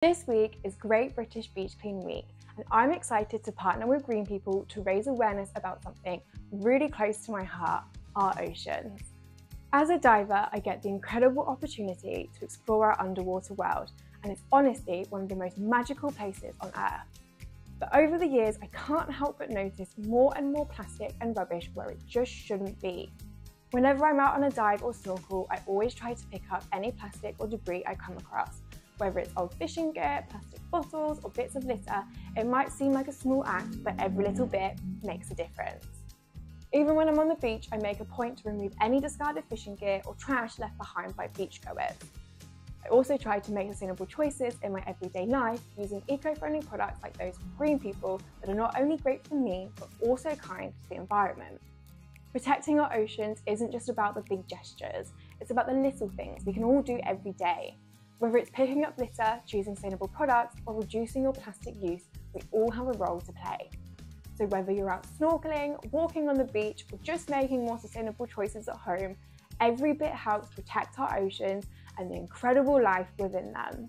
This week is Great British Beach Clean Week, and I'm excited to partner with green people to raise awareness about something really close to my heart, our oceans. As a diver, I get the incredible opportunity to explore our underwater world, and it's honestly one of the most magical places on Earth. But over the years, I can't help but notice more and more plastic and rubbish where it just shouldn't be. Whenever I'm out on a dive or snorkel, I always try to pick up any plastic or debris I come across. Whether it's old fishing gear, plastic bottles, or bits of litter, it might seem like a small act, but every little bit makes a difference. Even when I'm on the beach, I make a point to remove any discarded fishing gear or trash left behind by beachgoers. I also try to make sustainable choices in my everyday life using eco-friendly products like those from green people that are not only great for me, but also kind to the environment. Protecting our oceans isn't just about the big gestures, it's about the little things we can all do every day. Whether it's picking up litter, choosing sustainable products, or reducing your plastic use, we all have a role to play. So whether you're out snorkeling, walking on the beach, or just making more sustainable choices at home, every bit helps protect our oceans and the incredible life within them.